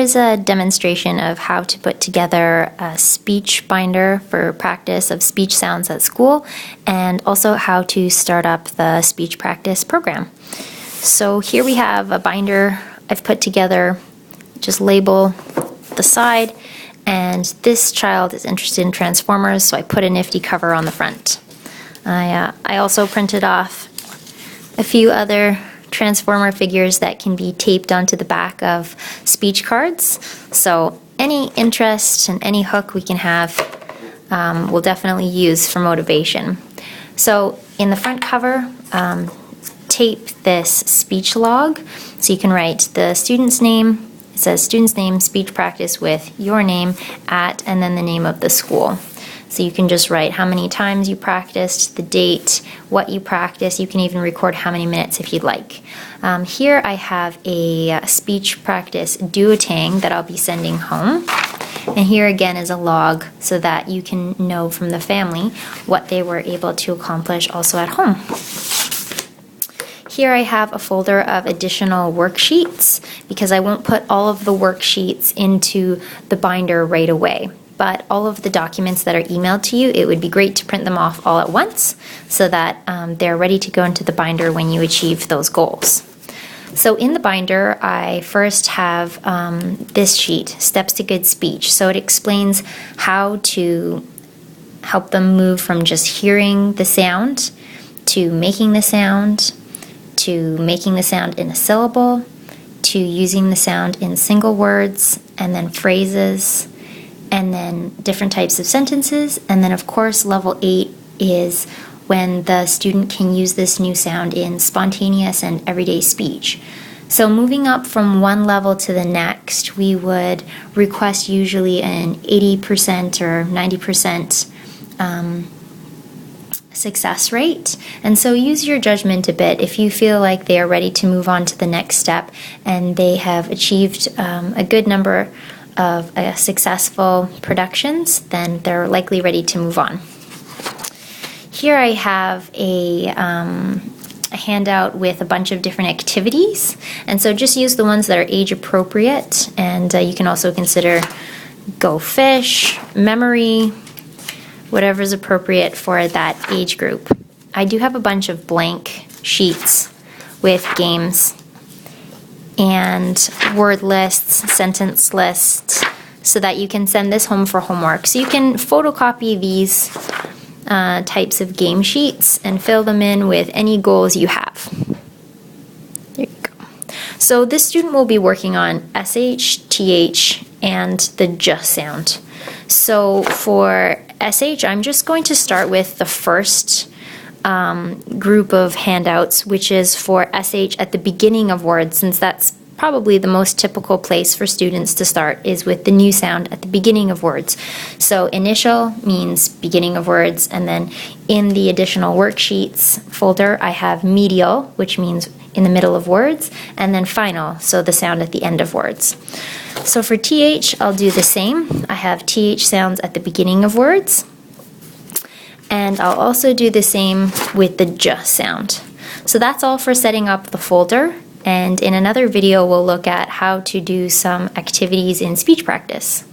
is a demonstration of how to put together a speech binder for practice of speech sounds at school, and also how to start up the speech practice program. So here we have a binder I've put together. Just label the side, and this child is interested in Transformers, so I put a nifty cover on the front. I also printed off a few other Transformer figures that can be taped onto the back of speech cards. So any interest and any hook we can have, we'll definitely use for motivation. So in the front cover, tape this speech log. So you can write the student's name. It says student's name, speech practice with your name at, and then the name of the school. So you can just write how many times you practiced, the date, what you practiced. You can even record how many minutes if you'd like. Here I have a speech practice duotang that I'll be sending home. And here again is a log so that you can know from the family what they were able to accomplish also at home. Here I have a folder of additional worksheets because I won't put all of the worksheets into the binder right away. But all of the documents that are emailed to you, it would be great to print them off all at once so that they're ready to go into the binder when you achieve those goals. So in the binder, I first have this sheet, Steps to Good Speech. So it explains how to help them move from just hearing the sound to making the sound, to making the sound in a syllable, to using the sound in single words, and then phrases, and then different types of sentences. And then of course level 8 is when the student can use this new sound in spontaneous and everyday speech. So moving up from one level to the next, we would request usually an 80% or 90% success rate. And so use your judgment a bit. If you feel like they are ready to move on to the next step and they have achieved a good number of successful productions, then they're likely ready to move on. Here I have a handout with a bunch of different activities, and so just use the ones that are age appropriate, and you can also consider Go Fish, Memory, whatever's appropriate for that age group. I do have a bunch of blank sheets with games and word lists, sentence lists, so that you can send this home for homework. So you can photocopy these types of game sheets and fill them in with any goals you have. There you go. So this student will be working on SH, TH, and the J sound. So for SH, I'm just going to start with the first group of handouts, which is for SH at the beginning of words, since that's probably the most typical place for students to start is with the new sound at the beginning of words. So initial means beginning of words, and then in the additional worksheets folder I have medial, which means in the middle of words, and then final, so the sound at the end of words. So for TH, I'll do the same. I have TH sounds at the beginning of words, and I'll also do the same with the J sound. So that's all for setting up the folder, and in another video we'll look at how to do some activities in speech practice.